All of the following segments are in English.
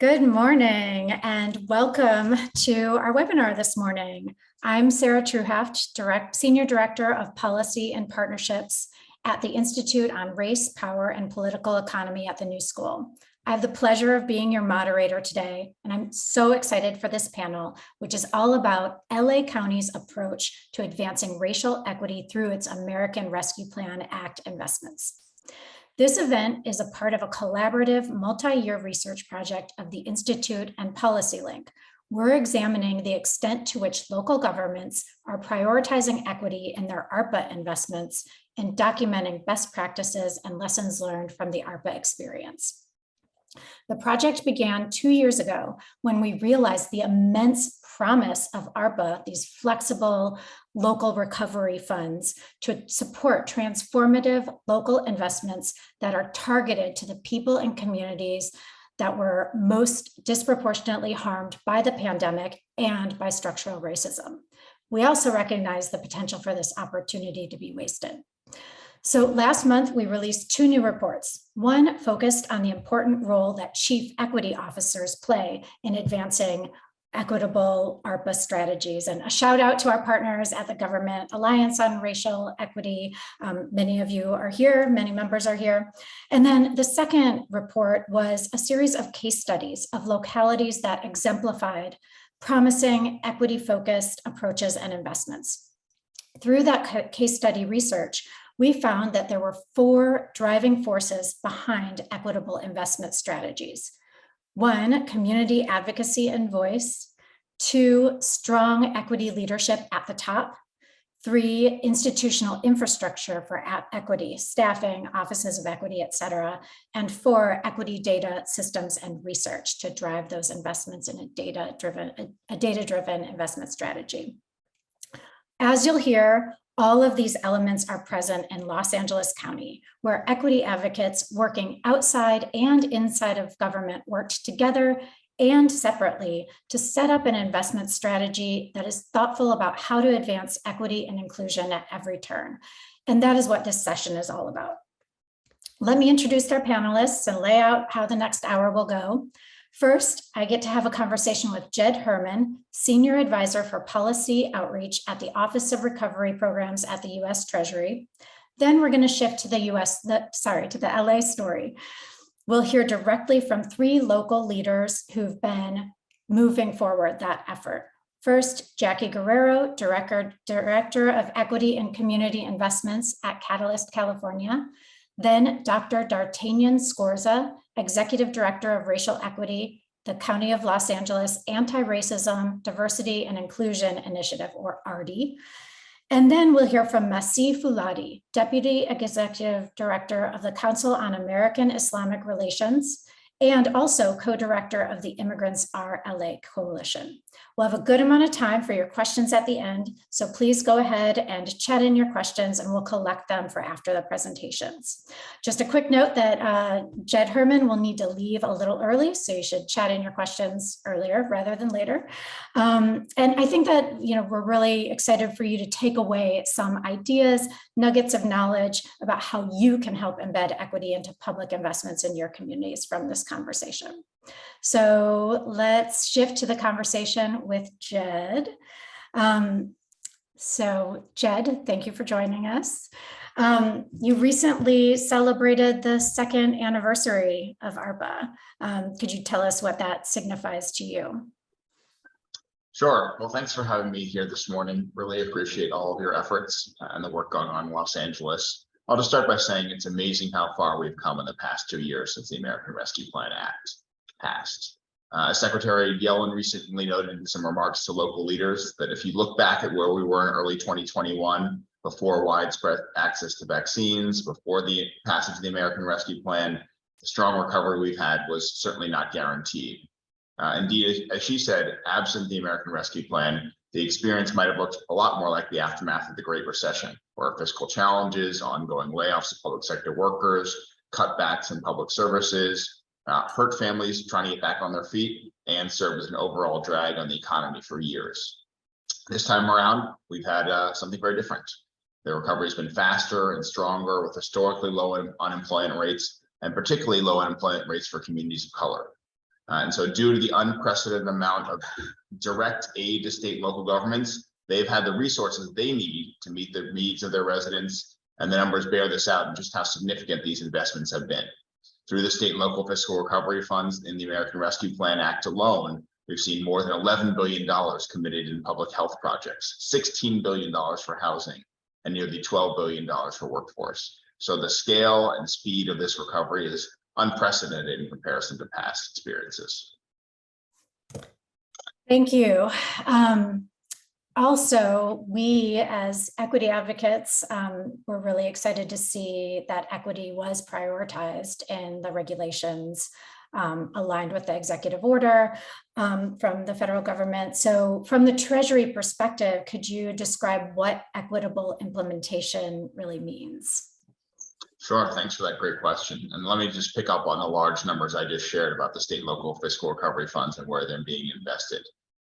Good morning and welcome to our webinar this morning. I'm Sarah Truhaft, Senior Director of Policy and Partnerships at the Institute on Race, Power, and Political Economy at the New School. I have the pleasure of being your moderator today, and I'm so excited for this panel, which is all about LA County's approach to advancing racial equity through its American Rescue Plan Act investments. This event is a part of a collaborative multi-year research project of the Institute and PolicyLink. We're examining the extent to which local governments are prioritizing equity in their ARPA investments and documenting best practices and lessons learned from the ARPA experience. The project began 2 years ago when we realized the immense promise of ARPA, these flexible local recovery funds, to support transformative local investments that are targeted to the people and communities that were most disproportionately harmed by the pandemic and by structural racism. We also recognize the potential for this opportunity to be wasted. So last month, we released 2 new reports. One focused on the important role that chief equity officers play in advancing equitable ARPA strategies. And a shout out to our partners at the Government Alliance on Racial Equity. Many of you are here, many members are here. And then the second report was a series of case studies of localities that exemplified promising equity-focused approaches and investments. Through that case study research, we found that there were 4 driving forces behind equitable investment strategies. 1, community advocacy and voice. 2, strong equity leadership at the top. 3, institutional infrastructure for equity, staffing, offices of equity, et cetera. And 4, equity data systems and research to drive those investments in a data-driven investment strategy. As you'll hear, all of these elements are present in Los Angeles County, where equity advocates working outside and inside of government worked together and separately to set up an investment strategy that is thoughtful about how to advance equity and inclusion at every turn. And that is what this session is all about. Let me introduce our panelists and lay out how the next hour will go. First, I get to have a conversation with Jed Herrmann, Senior Advisor for Policy Outreach at the Office of Recovery Programs at the U.S. Treasury. Then we're going to shift to the LA story. We'll hear directly from 3 local leaders who've been moving forward that effort. First, Jacky Guerrero, Director of Equity and Community Investments at Catalyst, California. Then Dr. D'Artagnan Scorza, Executive Director of Racial Equity, the County of Los Angeles Anti-Racism, Diversity and Inclusion Initiative, or ARDI. And then we'll hear from Masih Fouladi, Deputy Executive Director of the Council on American-Islamic Relations, and also co-director of the Immigrants R.LA Coalition. We'll have a good amount of time for your questions at the end, so please go ahead and chat in your questions and we'll collect them for after the presentations. Just a quick note that Jed Herrmann will need to leave a little early, so you should chat in your questions earlier rather than later. And I think that we're really excited for you to take away some ideas, nuggets of knowledge about how you can help embed equity into public investments in your communities from this conversation. So let's shift to the conversation with Jed. So Jed, thank you for joining us. You recently celebrated the 2nd anniversary of ARPA. Could you tell us what that signifies to you? Sure. Well, thanks for having me here this morning. Really appreciate all of your efforts and the work going on in Los Angeles. I'll just start by saying it's amazing how far we've come in the past 2 years since the American Rescue Plan Act passed. Secretary Yellen recently noted in some remarks to local leaders that if you look back at where we were in early 2021, before widespread access to vaccines, before the passage of the American Rescue Plan, the strong recovery we've had was certainly not guaranteed. Indeed, as she said, absent the American Rescue Plan, the experience might have looked a lot more like the aftermath of the Great Recession, where fiscal challenges, ongoing layoffs of public sector workers, cutbacks in public services, hurt families trying to get back on their feet, and served as an overall drag on the economy for years. This time around, we've had something very different. The recovery has been faster and stronger with historically low unemployment rates, and particularly low unemployment rates for communities of color. And so due to the unprecedented amount of direct aid to state and local governments, they've had the resources they need to meet the needs of their residents, and the numbers bear this out and just how significant these investments have been. Through the state and local fiscal recovery funds in the American Rescue Plan Act alone, we've seen more than $11 billion committed in public health projects, $16 billion for housing, and nearly $12 billion for workforce. So the scale and speed of this recovery is unprecedented in comparison to past experiences. Thank you. Also, we as equity advocates were really excited to see that equity was prioritized in the regulations aligned with the executive order from the federal government. So from the Treasury perspective, could you describe what equitable implementation really means? Sure, thanks for that great question. And let me just pick up on the large numbers I just shared about the state and local fiscal recovery funds and where they're being invested.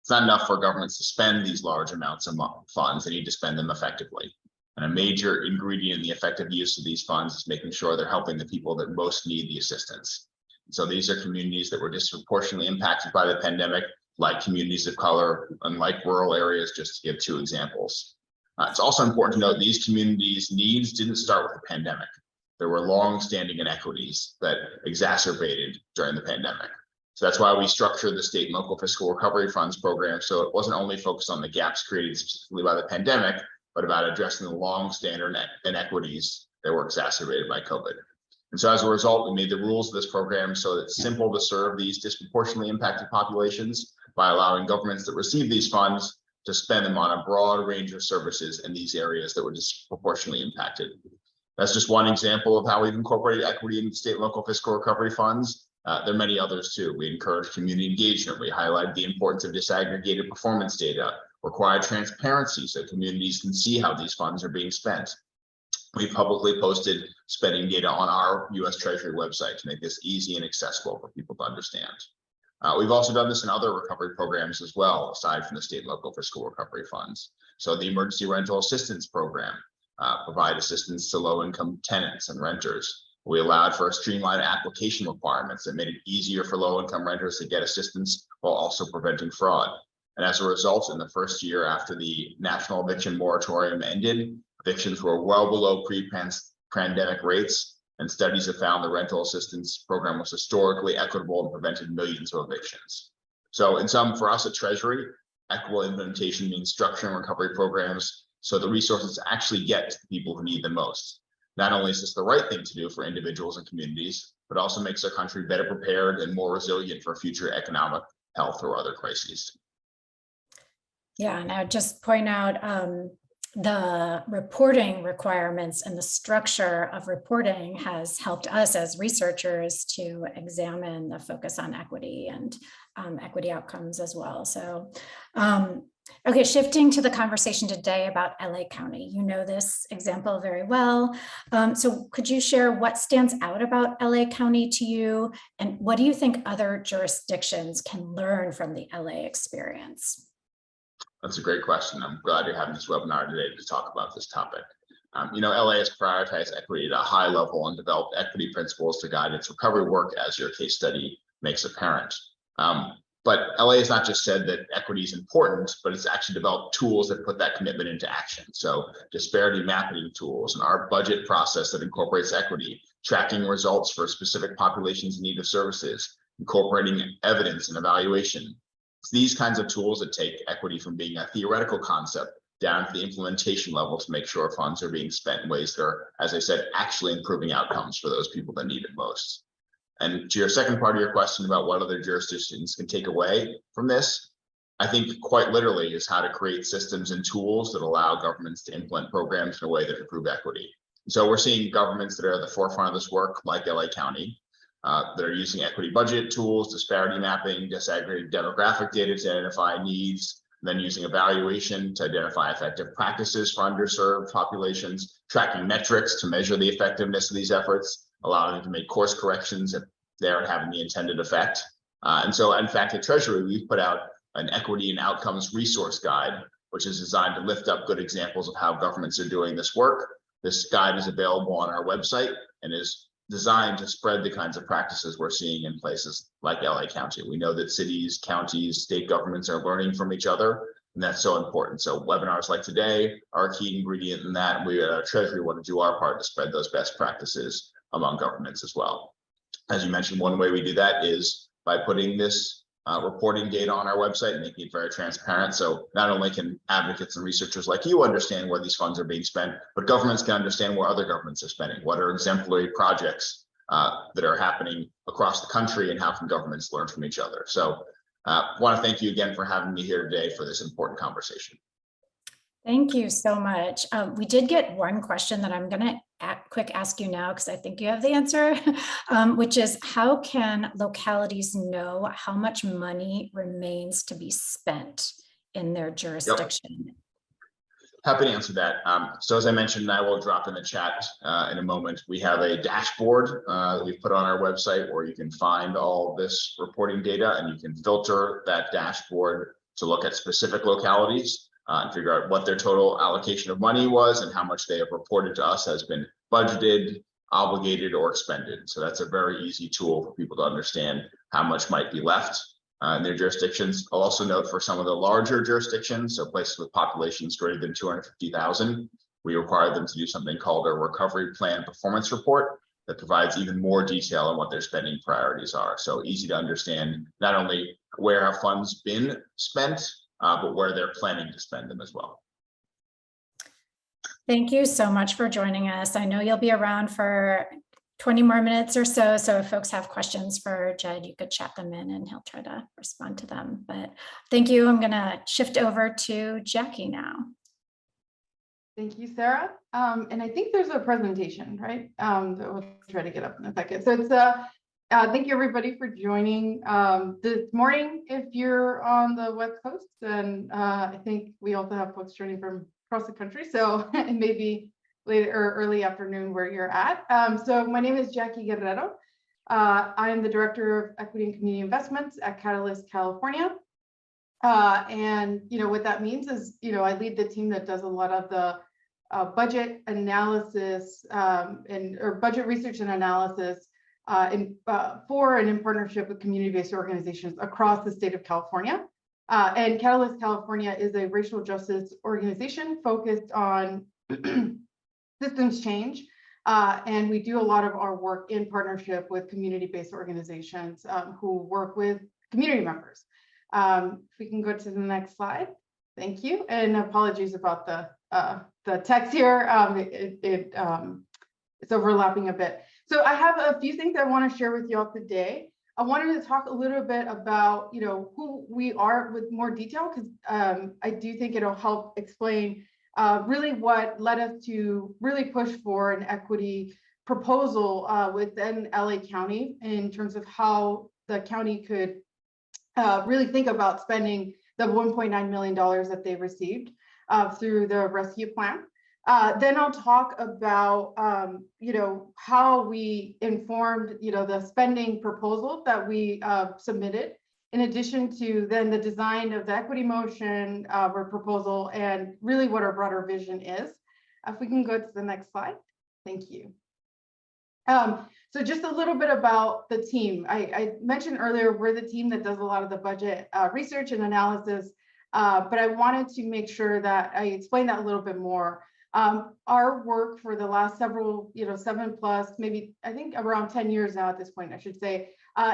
It's not enough for governments to spend these large amounts of funds. They need to spend them effectively. And a major ingredient in the effective use of these funds is making sure they're helping the people that most need the assistance. And so these are communities that were disproportionately impacted by the pandemic, like communities of color and like rural areas, just to give two examples. It's also important to note these communities' needs didn't start with the pandemic. There were long-standing inequities that exacerbated during the pandemic. So that's why we structured the state and local fiscal recovery funds program. So it wasn't only focused on the gaps created specifically by the pandemic, but about addressing the long-standing inequities that were exacerbated by COVID. And so as a result, we made the rules of this program so that it's simple to serve these disproportionately impacted populations by allowing governments that receive these funds to spend them on a broad range of services in these areas that were disproportionately impacted. That's just one example of how we've incorporated equity in state and local fiscal recovery funds. There are many others too. We encourage community engagement. We highlight the importance of disaggregated performance data, require transparency so communities can see how these funds are being spent. We've publicly posted spending data on our U.S. Treasury website to make this easy and accessible for people to understand. We've also done this in other recovery programs as well, aside from the state and local fiscal recovery funds. So the Emergency Rental Assistance Program provide assistance to low-income tenants and renters. We allowed for streamlined application requirements that made it easier for low-income renters to get assistance while also preventing fraud. And as a result, in the first year after the national eviction moratorium ended, evictions were well below pre-pandemic rates, and studies have found the rental assistance program was historically equitable and prevented millions of evictions. So in sum, for us at Treasury, equitable implementation means structuring recovery programs so the resources actually get to the people who need them most. Not only is this the right thing to do for individuals and communities, but also makes our country better prepared and more resilient for future economic, health, or other crises. Yeah, and I would just point out the reporting requirements and the structure of reporting has helped us as researchers to examine the focus on equity and equity outcomes as well. So, okay, shifting to the conversation today about LA County. You know this example very well. So could you share what stands out about LA County to you, and what do you think other jurisdictions can learn from the LA experience? That's a great question. I'm glad you're having this webinar today to talk about this topic. LA has prioritized equity at a high level and developed equity principles to guide its recovery work, as your case study makes apparent. But LA has not just said that equity is important, but it's actually developed tools that put that commitment into action. So disparity mapping tools and our budget process that incorporates equity, tracking results for specific populations in need of services, incorporating evidence and evaluation. It's these kinds of tools that take equity from being a theoretical concept down to the implementation level to make sure funds are being spent in ways that are, as I said, actually improving outcomes for those people that need it most. And to your second part of your question about what other jurisdictions can take away from this, I think quite literally is how to create systems and tools that allow governments to implement programs in a way that improve equity. So we're seeing governments that are at the forefront of this work, like LA County, that are using equity budget tools, disparity mapping, disaggregated demographic data to identify needs, then using evaluation to identify effective practices for underserved populations, tracking metrics to measure the effectiveness of these efforts, allowing them to make course corrections if they're having the intended effect. And so, in fact, at Treasury, we've put out an equity and outcomes resource guide, which is designed to lift up good examples of how governments are doing this work. This guide is available on our website and is designed to spread the kinds of practices we're seeing in places like LA County. We know that cities, counties, state governments are learning from each other, and that's so important. So webinars like today are a key ingredient in that. We at Treasury want to do our part to spread those best practices among governments as well. As you mentioned, one way we do that is by putting this reporting data on our website and making it very transparent. So not only can advocates and researchers like you understand where these funds are being spent, but governments can understand where other governments are spending. What are exemplary projects that are happening across the country, and how can governments learn from each other? So I want to thank you again for having me here today for this important conversation. Thank you so much. We did get one question that I'm going to quick ask you now, because I think you have the answer, which is, how can localities know how much money remains to be spent in their jurisdiction? Yep. Happy to answer that. So as I mentioned, I will drop in the chat in a moment. We have a dashboard that we've put on our website where you can find all this reporting data, and you can filter that dashboard to look at specific localities and figure out what their total allocation of money was and how much they have reported to us has been budgeted, obligated, or expended. So that's a very easy tool for people to understand how much might be left in their jurisdictions. I'll also note for some of the larger jurisdictions, so places with populations greater than 250,000, we require them to do something called a recovery plan performance report that provides even more detail on what their spending priorities are. So easy to understand not only where have funds been spent, but where they're planning to spend them as well. Thank you so much for joining us. I know you'll be around for 20 more minutes or so. So if folks have questions for Jed, you could chat them in and he'll try to respond to them. But thank you. I'm going to shift over to Jacky now. Thank you, Sarah. And I think there's a presentation, right? That we'll try to get up in a second. So it's thank you everybody for joining this morning. If you're on the West Coast, and I think we also have folks joining from across the country, so it may be late or early afternoon where you're at. So my name is Jacky Guerrero. I am the Director of Equity and Community Investments at Catalyst, California. And what that means is, I lead the team that does a lot of the budget analysis or budget research and analysis for and in partnership with community-based organizations across the state of California. And Catalyst California is a racial justice organization focused on systems change. And we do a lot of our work in partnership with community-based organizations who work with community members. If we can go to the next slide. Thank you. And apologies about the text here. It's overlapping a bit. So I have a few things I want to share with y'all today. I wanted to talk a little bit about, who we are with more detail, because I do think it'll help explain really what led us to really push for an equity proposal within LA County in terms of how the county could really think about spending the $1.9 million that they received through the rescue plan. Then I'll talk about, how we informed, the spending proposal that we submitted, in addition to then the design of the equity motion or proposal, and really what our broader vision is. If we can go to the next slide. Thank you. So just a little bit about the team. I mentioned earlier, we're the team that does a lot of the budget research and analysis, but I wanted to make sure that I explain that a little bit more. Our work for the last several, 7+, maybe I think around 10 years now at this point, I should say,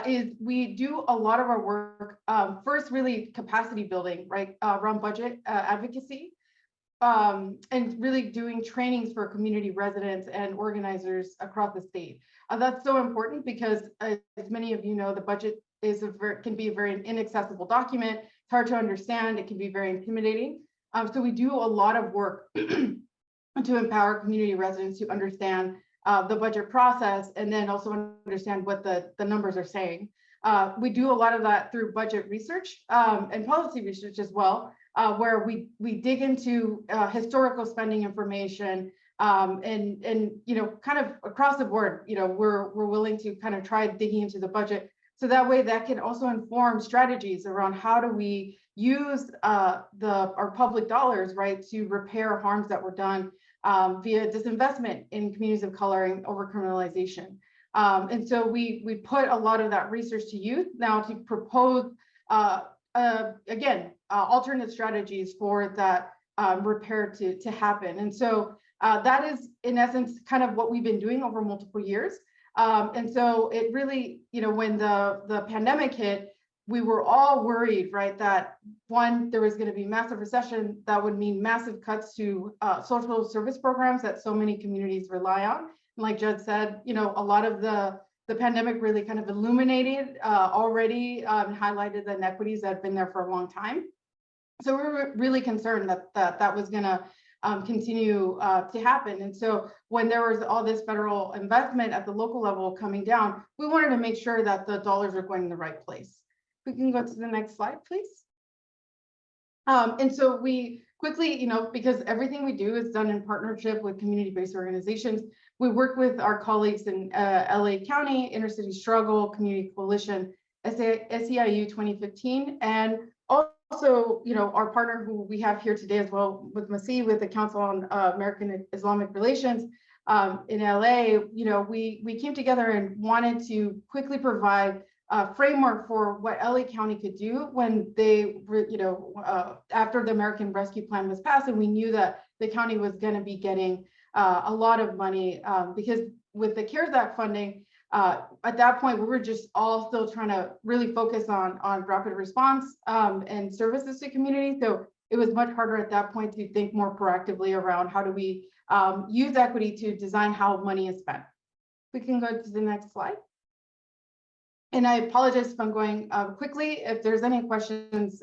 is we do a lot of our work, first really capacity building, right, around budget advocacy, and really doing trainings for community residents and organizers across the state. That's so important because, as many of you know, the budget can be a very inaccessible document. It's hard to understand. It can be very intimidating. So we do a lot of work to empower community residents to understand the budget process, and then also understand what the numbers are saying. We do a lot of that through budget research and policy research as well, where we dig into historical spending information and kind of across the board. We're willing to kind of try digging into the budget, so that way that can also inform strategies around how do we use our public dollars, right, to repair harms that were done via disinvestment in communities of color and over criminalization. And so we put a lot of that research to use now to propose, again, alternate strategies for that repair to happen. And so that is, in essence, kind of what we've been doing over multiple years. And so it really, when the pandemic hit, we were all worried, right, that one, there was going to be massive recession that would mean massive cuts to social service programs that so many communities rely on. And like Judd said, a lot of the pandemic really kind of illuminated already, highlighted the inequities that had been there for a long time. So we were really concerned that was going to continue to happen. And so when there was all this federal investment at the local level coming down, we wanted to make sure that the dollars are going in the right place. We can go to the next slide, please. And so we quickly, because everything we do is done in partnership with community-based organizations, we work with our colleagues in LA County, Intercity Struggle, Community Coalition, SEIU 2015, and also, our partner who we have here today as well with Masih, with the Council on American-Islamic Relations in LA, we came together and wanted to quickly provide a framework for what LA County could do when they, after the American Rescue Plan was passed, and we knew that the county was going to be getting a lot of money because with the CARES Act funding, at that point, we were just all still trying to really focus on rapid response and services to communities. So it was much harder at that point to think more proactively around how do we use equity to design how money is spent. We can go to the next slide. And I apologize if I'm going quickly. If there's any questions,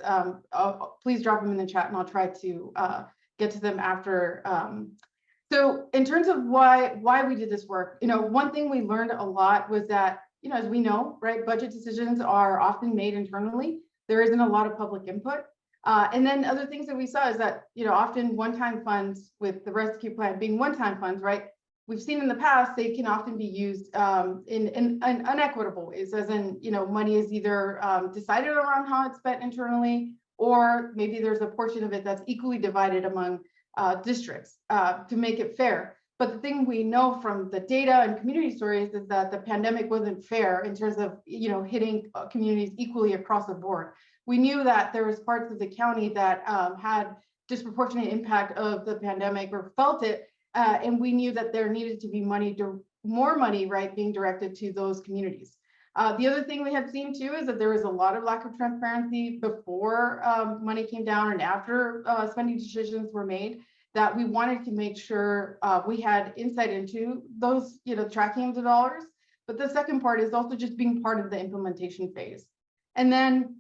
please drop them in the chat and I'll try to get to them after. So in terms of why we did this work, one thing we learned a lot was that, as we know, right, budget decisions are often made internally. There isn't a lot of public input. And then other things that we saw is that, often one-time funds, with the rescue plan being one-time funds, right, we've seen in the past, they can often be used in unequitable ways, as in, money is either decided around how it's spent internally, or maybe there's a portion of it that's equally divided among districts to make it fair. But the thing we know from the data and community stories is that the pandemic wasn't fair in terms of, hitting communities equally across the board. We knew that there was parts of the county that had disproportionate impact of the pandemic or felt it, and we knew that there needed to be more money, right, being directed to those communities. The other thing we had seen too is that there was a lot of lack of transparency before money came down and after spending decisions were made, that we wanted to make sure we had insight into those, tracking of the dollars. But the second part is also just being part of the implementation phase. And then,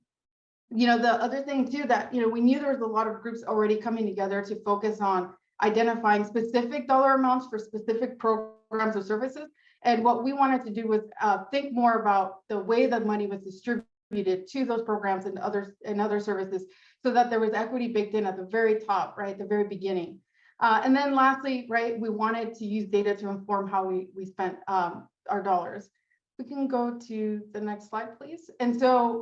the other thing too, that, we knew there was a lot of groups already coming together to focus on identifying specific dollar amounts for specific programs or services. And what we wanted to do was think more about the way that money was distributed to those programs and other services, so that there was equity baked in at the very top, right, the very beginning. And then lastly, right, we wanted to use data to inform how we spent our dollars. We can go to the next slide, please. And so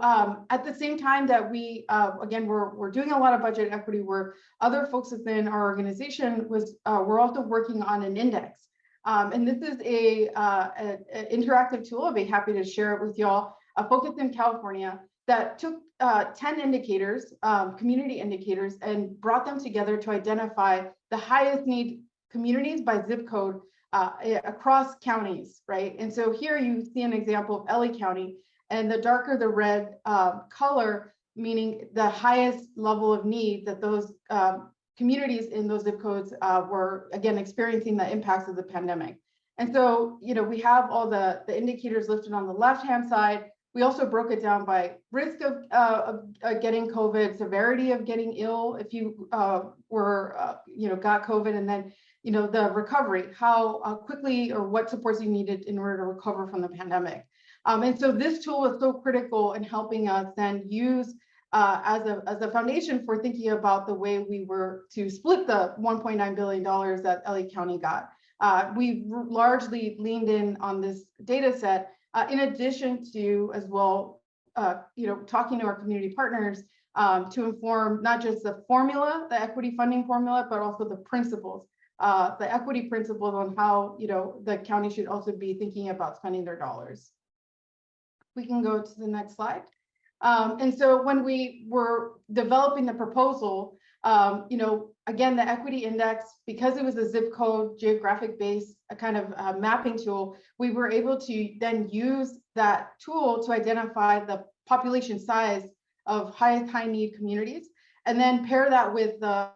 at the same time that we, again, we're doing a lot of budget equity work, other folks within our organization we're also working on an index. And this is an interactive tool. I'd be happy to share it with y'all, focused in California, that took 10 indicators, community indicators, and brought them together to identify the highest need communities by zip code across counties, right? And so here you see an example of LA County, and the darker the red color, meaning the highest level of need that those communities in those zip codes were, again, experiencing the impacts of the pandemic. And so, we have all the indicators listed on the left-hand side. We also broke it down by risk of getting COVID, severity of getting ill if you got COVID, and then, the recovery, how quickly or what supports you needed in order to recover from the pandemic. And so this tool was so critical in helping us then use as a foundation for thinking about the way we were to split the $1.9 billion that LA County got. We largely leaned in on this data set, in addition to, as well, talking to our community partners to inform not just the formula, the equity funding formula, but also the principles the equity principles on how, the county should also be thinking about spending their dollars. We can go to the next slide. And so when we were developing the proposal, again, the equity index, because it was a zip code geographic based kind of mapping tool, we were able to then use that tool to identify the population size of high need communities, and then pair that with the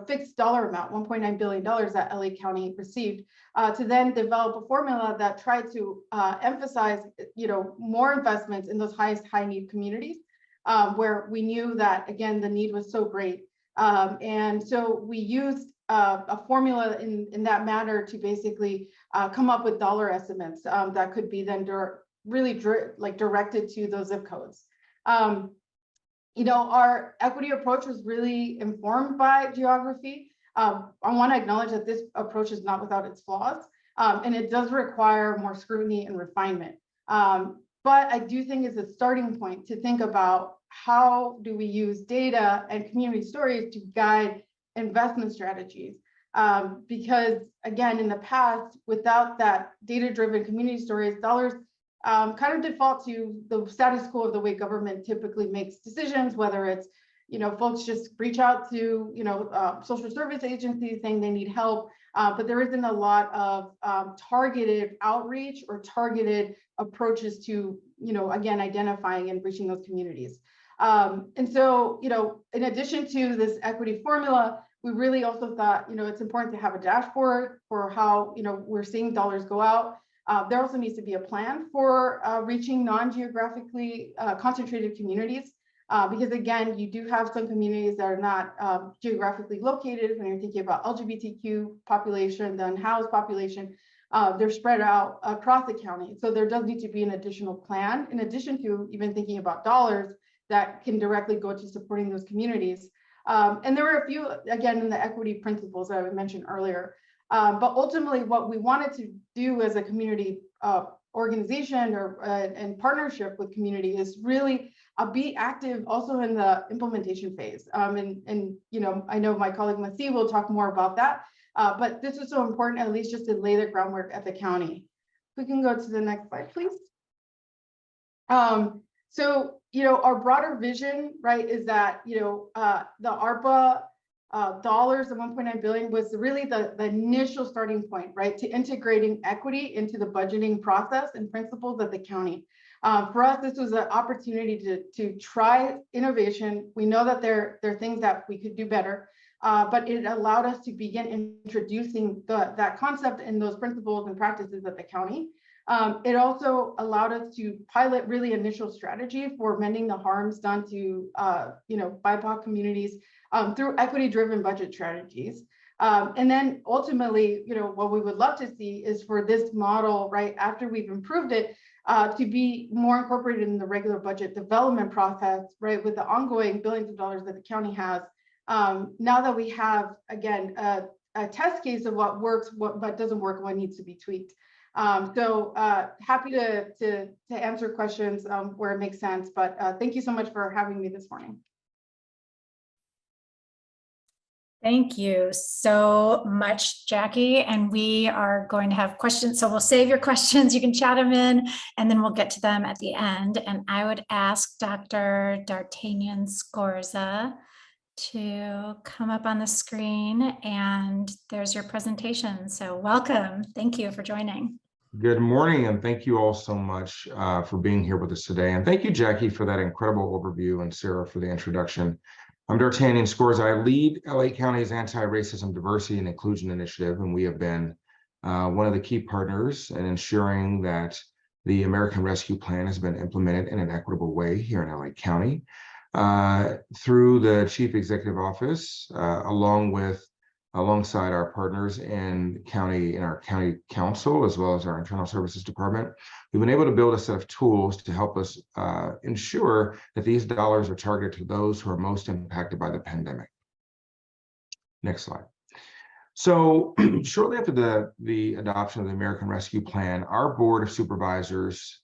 fixed dollar amount, $1.9 billion that LA County received, to then develop a formula that tried to emphasize more investments in those high need communities, where we knew that, again, the need was so great. And so we used a formula in that manner to basically come up with dollar estimates that could be then really directed to those zip codes. Our equity approach was really informed by geography. I want to acknowledge that this approach is not without its flaws, and it does require more scrutiny and refinement. But I do think it's a starting point to think about how do we use data and community stories to guide investment strategies. Because again, in the past, without that data-driven community stories, dollars kind of default to the status quo of the way government typically makes decisions, whether it's, folks just reach out to, social service agencies saying they need help, but there isn't a lot of targeted outreach or targeted approaches to, again, identifying and reaching those communities. And so, in addition to this equity formula, we really also thought, it's important to have a dashboard for how, we're seeing dollars go out. There also needs to be a plan for reaching non-geographically concentrated communities, because again, you do have some communities that are not geographically located. When you're thinking about LGBTQ population, the unhoused population, they're spread out across the county. So there does need to be an additional plan, in addition to even thinking about dollars that can directly go to supporting those communities. And there were a few, again, in the equity principles that I mentioned earlier. But ultimately, what we wanted to do as a community organization or in partnership with community is really be active also in the implementation phase. And I know my colleague Masih will talk more about that, but this is so important, at least just to lay the groundwork at the county. We can go to the next slide, please. So, our broader vision, right, is that, the ARPA dollars, the 1.9 billion was really the initial starting point, right, to integrating equity into the budgeting process and principles of the county. For us, this was an opportunity to try innovation. We know that there are things that we could do better, but it allowed us to begin introducing that concept and those principles and practices at the county. It also allowed us to pilot really initial strategy for mending the harms done to BIPOC communities through equity-driven budget strategies. And then ultimately, what we would love to see is for this model, right, after we've improved it, to be more incorporated in the regular budget development process, right, with the ongoing billions of dollars that the county has. Now that we have, again, a test case of what works, what doesn't work, what needs to be tweaked. So happy to answer questions where it makes sense, but thank you so much for having me this morning. Thank you so much, Jacky. And we are going to have questions. So we'll save your questions. You can chat them in, and then we'll get to them at the end. And I would ask Dr. D'Artagnan Scorza to come up on the screen, and there's your presentation. So welcome. Thank you for joining. Good morning, and thank you all so much for being here with us today. And thank you, Jacky, for that incredible overview, and Sarah for the introduction. I'm D'Artagnan Scorza. I lead LA County's Anti-Racism, Diversity, and Inclusion Initiative, and we have been one of the key partners in ensuring that the American Rescue Plan has been implemented in an equitable way here in LA County through the Chief Executive Office, alongside our partners in our county council, as well as our internal services department. We've been able to build a set of tools to help us ensure that these dollars are targeted to those who are most impacted by the pandemic. Next slide. So shortly after the adoption of the American Rescue Plan, our Board of Supervisors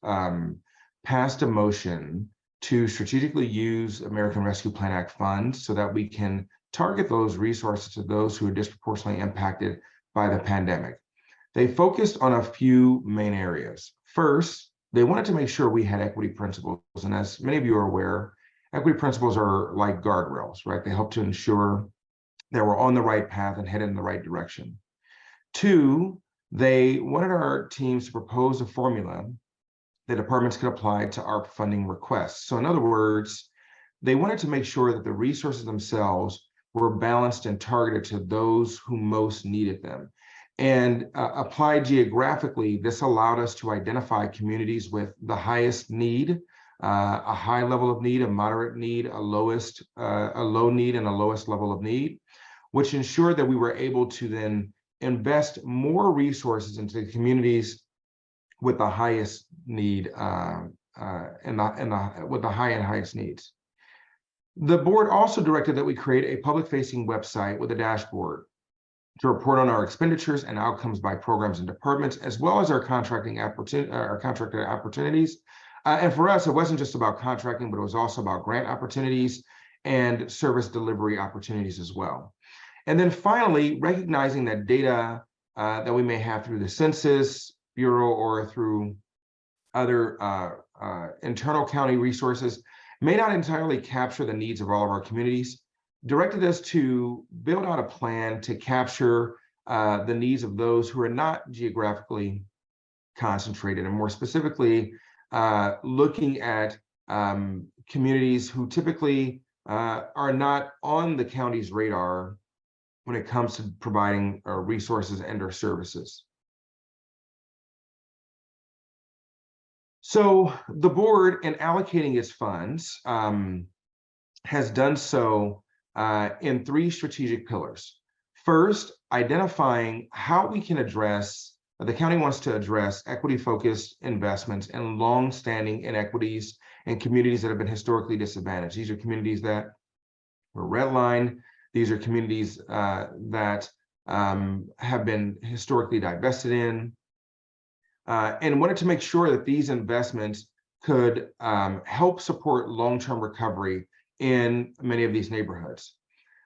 passed a motion to strategically use American Rescue Plan Act funds so that we can target those resources to those who are disproportionately impacted by the pandemic. They focused on a few main areas. First, they wanted to make sure we had equity principles. And as many of you are aware, equity principles are like guardrails, right? They help to ensure that we're on the right path and headed in the right direction. Two, they wanted our teams to propose a formula that departments could apply to ARPA funding requests. So in other words, they wanted to make sure that the resources themselves were balanced and targeted to those who most needed them. And applied geographically, this allowed us to identify communities with the highest need, a high level of need, a moderate need, a low need, and a lowest level of need, which ensured that we were able to then invest more resources into the communities with the highest need with the high and highest needs. The board also directed that we create a public-facing website with a dashboard to report on our expenditures and outcomes by programs and departments, as well as our contracting opportunities. And for us, it wasn't just about contracting, but it was also about grant opportunities and service delivery opportunities as well. And then finally, recognizing that data that we may have through the Census Bureau or through other internal county resources may not entirely capture the needs of all of our communities, directed us to build out a plan to capture the needs of those who are not geographically concentrated, and more specifically, looking at communities who typically are not on the county's radar when it comes to providing resources and or services. So the board, in allocating its funds, has done so in three strategic pillars. First, identifying how we can address, the county wants to address equity-focused investments and long-standing inequities in communities that have been historically disadvantaged. These are communities that were redlined. These are communities that have been historically divested in, and wanted to make sure that these investments could help support long-term recovery in many of these neighborhoods.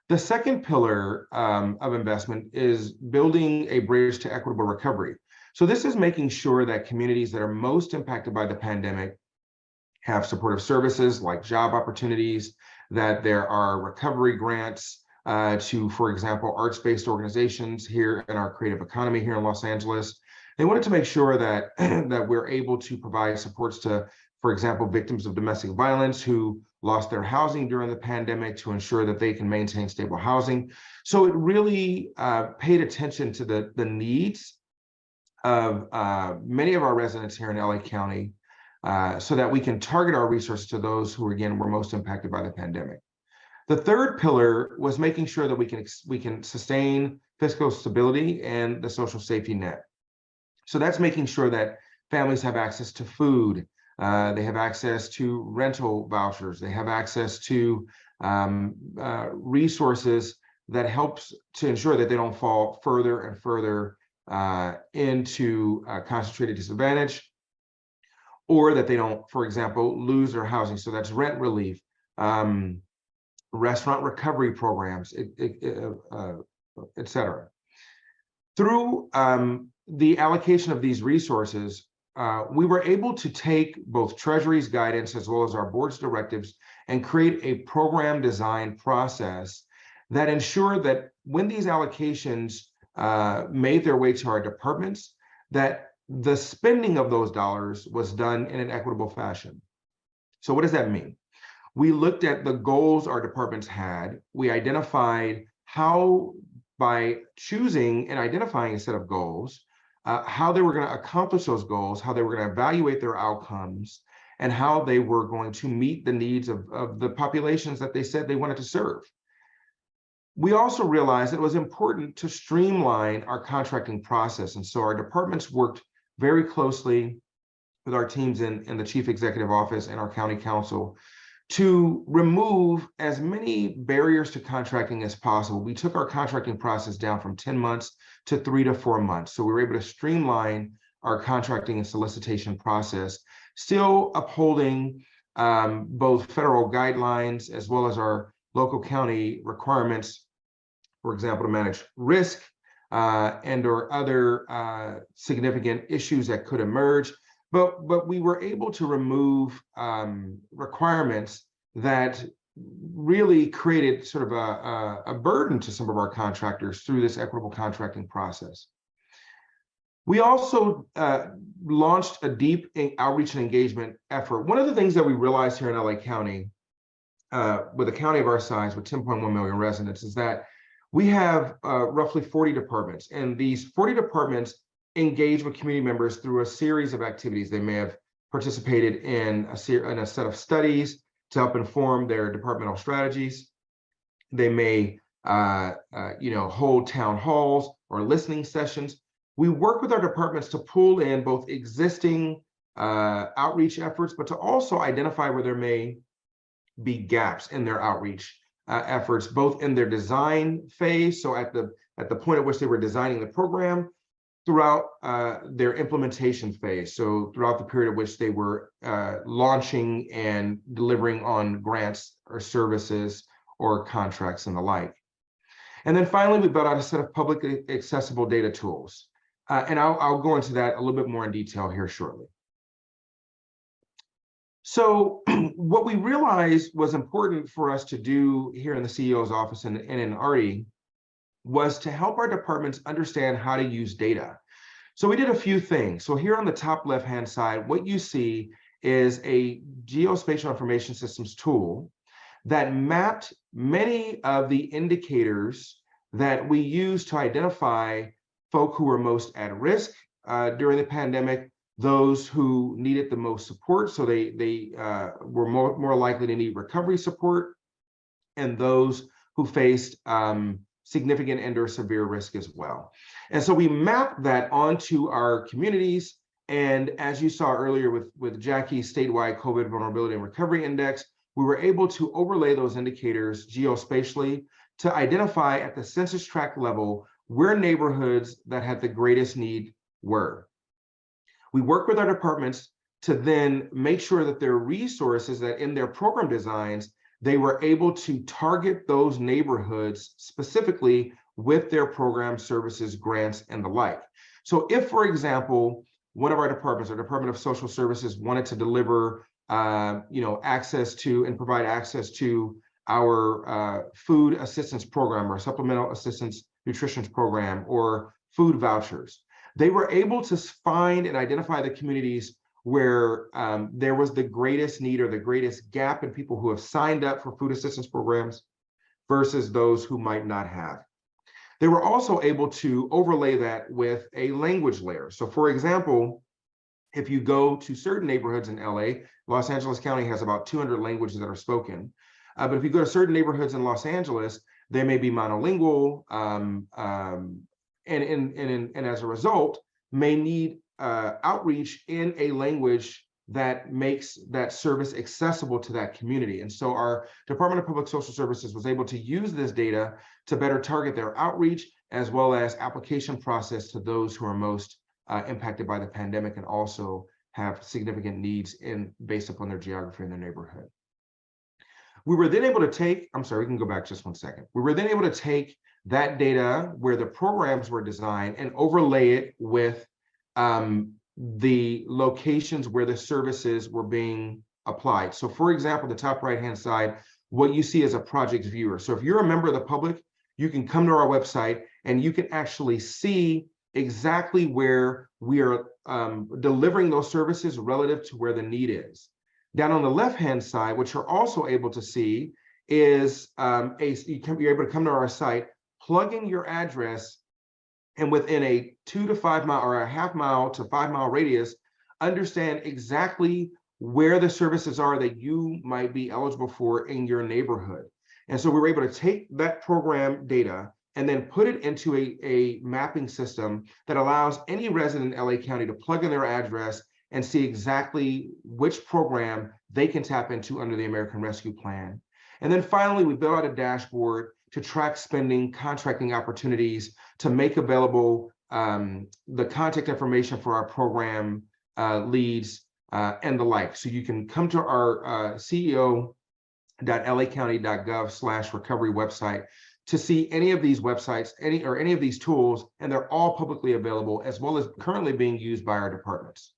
The second pillar of investment is building a bridge to equitable recovery. So this is making sure that communities that are most impacted by the pandemic have supportive services like job opportunities, that there are recovery grants to, for example, arts-based organizations here in our creative economy here in Los Angeles. They wanted to make sure that, that we're able to provide supports to, for example, victims of domestic violence who lost their housing during the pandemic to ensure that they can maintain stable housing. So it really paid attention to the needs of many of our residents here in LA County so that we can target our resources to those who, again, were most impacted by the pandemic. The third pillar was making sure that we can sustain fiscal stability and the social safety net. So that's making sure that families have access to food, they have access to rental vouchers, they have access to resources that helps to ensure that they don't fall further and further into concentrated disadvantage, or that they don't, for example, lose their housing. So that's rent relief, restaurant recovery programs, et cetera. Through the allocation of these resources, we were able to take both Treasury's guidance as well as our board's directives and create a program design process that ensured that when these allocations made their way to our departments, that the spending of those dollars was done in an equitable fashion. So what does that mean? We looked at the goals our departments had. We identified how, by choosing and identifying a set of goals, how they were going to accomplish those goals, how they were going to evaluate their outcomes, and how they were going to meet the needs of the populations that they said they wanted to serve. We also realized that it was important to streamline our contracting process. And so our departments worked very closely with our teams in the Chief Executive Office and our County Council to remove as many barriers to contracting as possible. We took our contracting process down from 10 months to 3 to 4 months. So we were able to streamline our contracting and solicitation process, still upholding both federal guidelines as well as our local county requirements, for example, to manage risk, and or other significant issues that could emerge. But we were able to remove requirements that really created sort of a burden to some of our contractors through this equitable contracting process. We also launched a deep outreach and engagement effort. One of the things that we realized here in LA County, with a county of our size with 10.1 million residents, is that we have roughly 40 departments, and these 40 departments engage with community members through a series of activities. They may have participated in a set of studies to help inform their departmental strategies. They may hold town halls or listening sessions. We work with our departments to pull in both existing outreach efforts, but to also identify where there may be gaps in their outreach efforts, both in their design phase, so at the point at which they were designing the program, throughout their implementation phase, so throughout the period at which they were launching and delivering on grants or services or contracts and the like. And then finally, we built out a set of publicly accessible data tools. And I'll go into that a little bit more in detail here shortly. So what we realized was important for us to do here in the CEO's office and in ARDI was to help our departments understand how to use data. So we did a few things. So here on the top left-hand side, what you see is a geospatial information systems tool that mapped many of the indicators that we use to identify folk who were most at risk during the pandemic, those who needed the most support, so they were more likely to need recovery support, and those who faced significant and or severe risk as well. And so we mapped that onto our communities. And as you saw earlier with Jacky's statewide COVID Vulnerability and Recovery Index, we were able to overlay those indicators geospatially to identify at the census tract level where neighborhoods that had the greatest need were. We work with our departments to then make sure that their resources, that in their program designs, they were able to target those neighborhoods specifically with their program services, grants, and the like. So if, for example, one of our departments, our Department of Social Services, wanted to deliver access to and provide access to our food assistance program or supplemental assistance nutrition program or food vouchers, they were able to find and identify the communities where there was the greatest need or the greatest gap in people who have signed up for food assistance programs versus those who might not have. They were also able to overlay that with a language layer. So for example, if you go to certain neighborhoods in LA, Los Angeles County has about 200 languages that are spoken. But if you go to certain neighborhoods in Los Angeles, they may be monolingual, and as a result, may need outreach in a language that makes that service accessible to that community. And so our Department of Public Social Services was able to use this data to better target their outreach as well as application process to those who are most impacted by the pandemic and also have significant needs based upon their geography and their neighborhood. We were then able to take, I'm sorry, we can go back just one second. We were then able to take that data where the programs were designed and overlay it with the locations where the services were being applied. So for example, the top right-hand side, what you see is a project viewer. So if you're a member of the public, you can come to our website and you can actually see exactly where we are delivering those services relative to where the need is. Down on the left-hand side, what you're also able to see is you're able to come to our site, plug in your address, and within a 2 to 5 mile or a half mile to 5 mile radius, understand exactly where the services are that you might be eligible for in your neighborhood. And so we were able to take that program data and then put it into a mapping system that allows any resident in LA County to plug in their address and see exactly which program they can tap into under the American Rescue Plan. And then finally, we built out a dashboard to track spending, contracting opportunities, to make available the contact information for our program leads and the like. So you can come to our ceo.lacounty.gov/recovery website to see any of these websites, any of these tools, and they're all publicly available, as well as currently being used by our departments.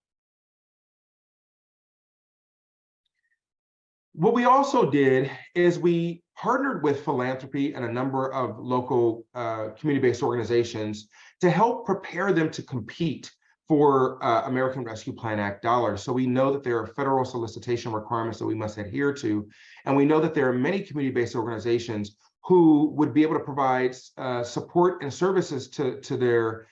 What we also did is we partnered with philanthropy and a number of local community-based organizations to help prepare them to compete for American Rescue Plan Act dollars. So we know that there are federal solicitation requirements that we must adhere to, and we know that there are many community-based organizations who would be able to provide support and services to their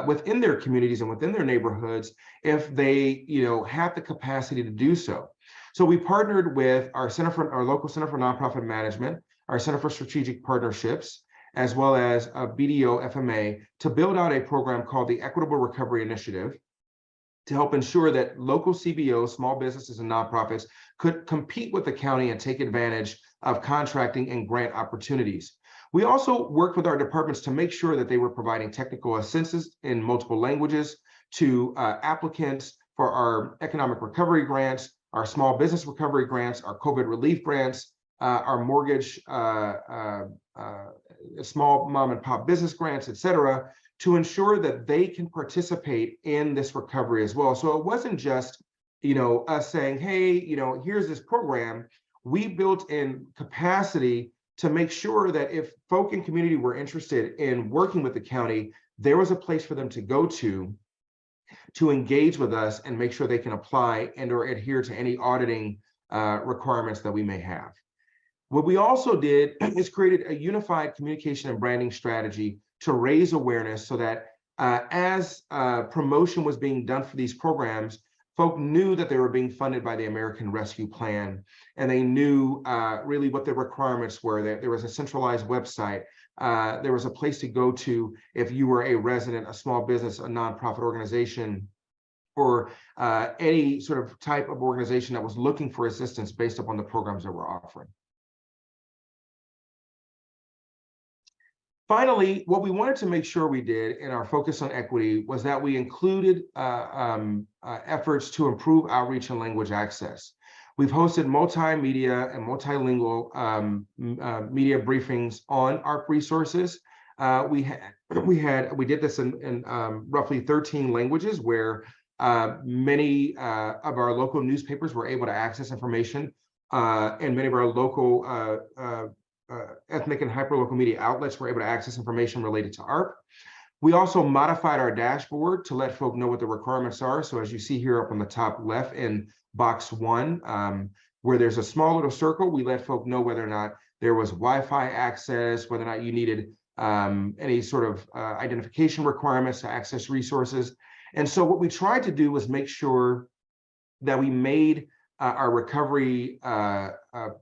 within their communities and within their neighborhoods if they, have the capacity to do so. So we partnered with our local Center for Nonprofit Management, our Center for Strategic Partnerships, as well as BDO FMA, to build out a program called the Equitable Recovery Initiative to help ensure that local CBOs, small businesses and nonprofits, could compete with the county and take advantage of contracting and grant opportunities. We also worked with our departments to make sure that they were providing technical assistance in multiple languages to applicants for our economic recovery grants, our small business recovery grants, our COVID relief grants, our mortgage, small mom and pop business grants, et cetera, to ensure that they can participate in this recovery as well. So it wasn't just, us saying, hey, here's this program. We built in capacity to make sure that if folk in community were interested in working with the county, there was a place for them to go to engage with us and make sure they can apply and or adhere to any auditing requirements that we may have. What we also did is created a unified communication and branding strategy to raise awareness so that as promotion was being done for these programs, folk knew that they were being funded by the American Rescue Plan, and they knew really what the requirements were. That there was a centralized website. There was a place to go to if you were a resident, a small business, a nonprofit organization, or any sort of type of organization that was looking for assistance based upon the programs that we're offering. Finally, what we wanted to make sure we did in our focus on equity was that we included efforts to improve outreach and language access. We've hosted multimedia and multilingual media briefings on ARP resources. We did this in roughly 13 languages, where many of our local newspapers were able to access information, and many of our local ethnic and hyperlocal media outlets were able to access information related to ARP. We also modified our dashboard to let folk know what the requirements are. So as you see here up on the top left in box 1, where there's a small little circle, we let folk know whether or not there was Wi-Fi access, whether or not you needed any sort of identification requirements to access resources. And so what we tried to do was make sure that we made our recovery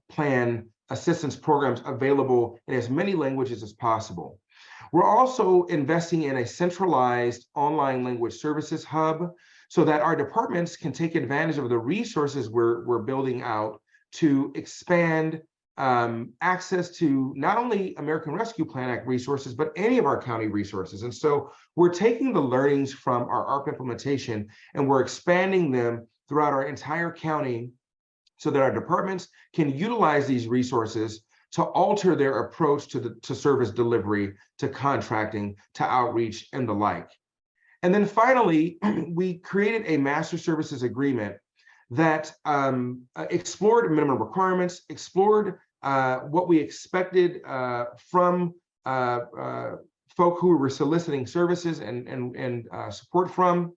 plan assistance programs available in as many languages as possible. We're also investing in a centralized online language services hub so that our departments can take advantage of the resources we're building out to expand access to not only American Rescue Plan Act resources, but any of our county resources. And so we're taking the learnings from our ARP implementation and we're expanding them throughout our entire county so that our departments can utilize these resources to alter their approach to service delivery, to contracting, to outreach, and the like. And then finally, we created a master services agreement that explored minimum requirements, explored what we expected from folk who were soliciting services and support from,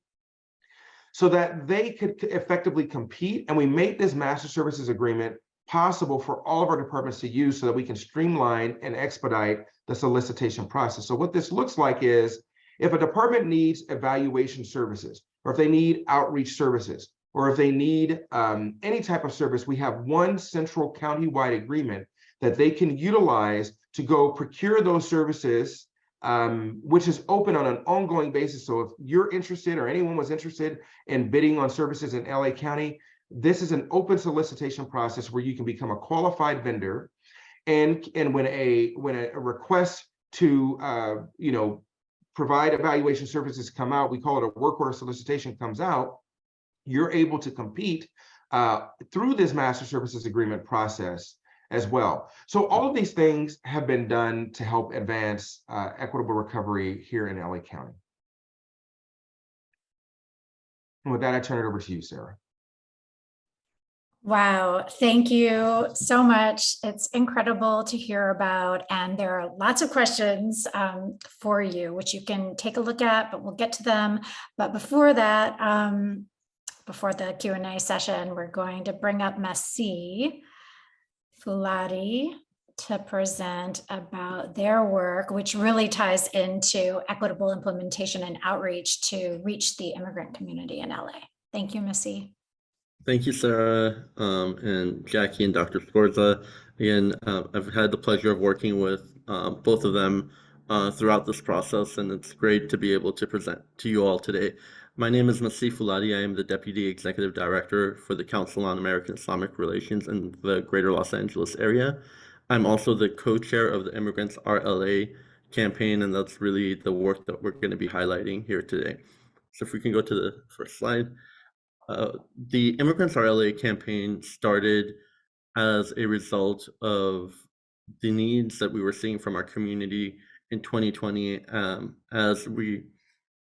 so that they could effectively compete. And we made this master services agreement possible for all of our departments to use so that we can streamline and expedite the solicitation process. So what this looks like is, if a department needs evaluation services, or if they need outreach services, or if they need any type of service, we have one central county-wide agreement that they can utilize to go procure those services, which is open on an ongoing basis. So if you're interested or anyone was interested in bidding on services in LA County, this is an open solicitation process where you can become a qualified vendor. And when a request to provide evaluation services come out, we call it a work order solicitation, comes out, you're able to compete through this master services agreement process as well. So all of these things have been done to help advance equitable recovery here in LA County. And with that, I turn it over to you, Sarah. Wow, thank you so much. It's incredible to hear about, and there are lots of questions for you, which you can take a look at, but we'll get to them. But before that, before the Q&A session, we're going to bring up Masih Fouladi to present about their work, which really ties into equitable implementation and outreach to reach the immigrant community in LA. Thank you, Masih. Thank you, Sarah, and Jacky and Dr. Scorza. Again, I've had the pleasure of working with both of them throughout this process, and it's great to be able to present to you all today. My name is Masih Fouladi. I am the Deputy Executive Director for the Council on American-Islamic Relations in the Greater Los Angeles area. I'm also the co-chair of the Immigrants ARLA campaign, and that's really the work that we're going to be highlighting here today. So if we can go to the first slide. The Immigrants RLA campaign started as a result of the needs that we were seeing from our community in 2020 as we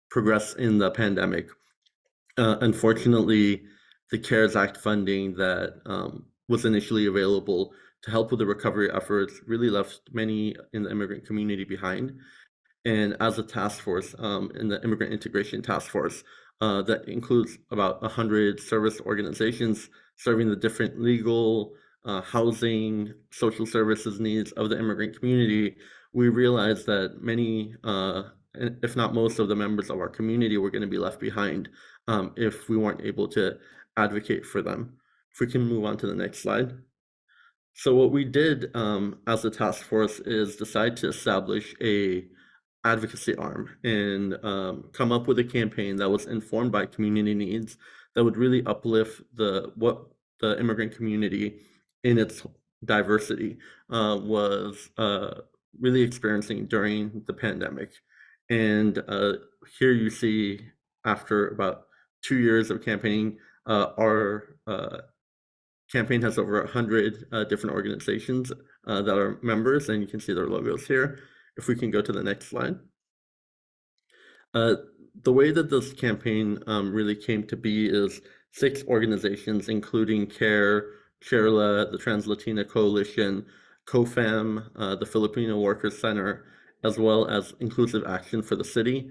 progress in the pandemic. Unfortunately, the CARES Act funding that was initially available to help with the recovery efforts really left many in the immigrant community behind. And as a task force, in the Immigrant Integration Task Force, that includes about 100 service organizations serving the different legal, housing, social services needs of the immigrant community, we realized that many, if not most of the members of our community were going to be left behind if we weren't able to advocate for them. If we can move on to the next slide. So what we did as a task force is decide to establish a advocacy arm and come up with a campaign that was informed by community needs that would really uplift what the immigrant community in its diversity was really experiencing during the pandemic. And here you see, after about 2 years of campaigning, our campaign has over 100 different organizations that are members, and you can see their logos here. If we can go to the next slide. The way that this campaign really came to be is 6 organizations, including CAIR-LA, the Trans-Latina Coalition, COFAM, the Filipino Workers Center, as well as Inclusive Action for the City,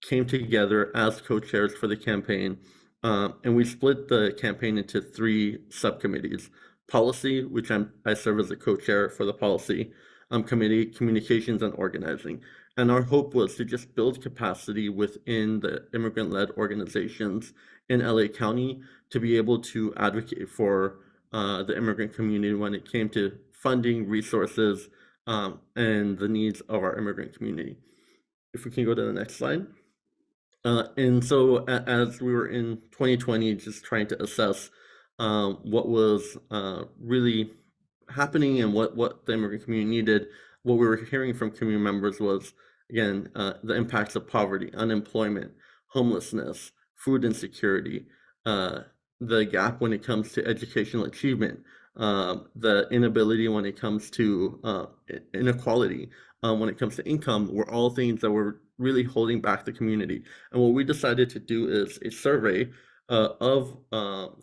came together as co-chairs for the campaign. And we split the campaign into 3 subcommittees. Policy, which I serve as a co-chair for the policy committee, communications, and organizing. And our hope was to just build capacity within the immigrant-led organizations in LA County to be able to advocate for the immigrant community when it came to funding, resources, and the needs of our immigrant community. If we can go to the next slide. And so as we were in 2020, just trying to assess what was really happening and what the immigrant community needed, what we were hearing from community members was, again, the impacts of poverty, unemployment, homelessness, food insecurity, the gap when it comes to educational achievement, the inability when it comes to inequality, when it comes to income, were all things that were really holding back the community. And what we decided to do is a survey that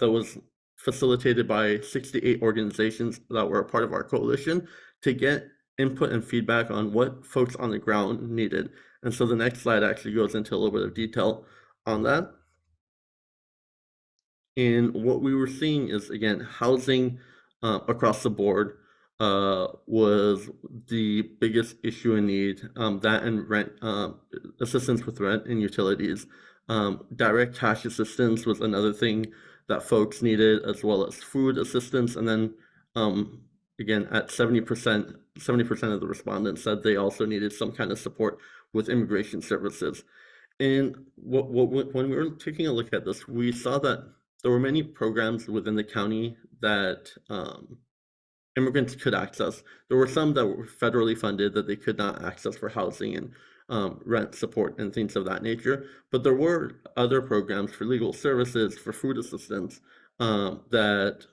was facilitated by 68 organizations that were a part of our coalition to get input and feedback on what folks on the ground needed. And so the next slide actually goes into a little bit of detail on that. And what we were seeing is, again, housing across the board was the biggest issue in need, that and rent, assistance with rent and utilities. Direct cash assistance was another thing that folks needed, as well as food assistance. And then again, at 70% of the respondents said they also needed some kind of support with immigration services. And when we were taking a look at this, we saw that there were many programs within the county that immigrants could access. There were some that were federally funded that they could not access for housing and rent support and things of that nature. But there were other programs for legal services, for food assistance, that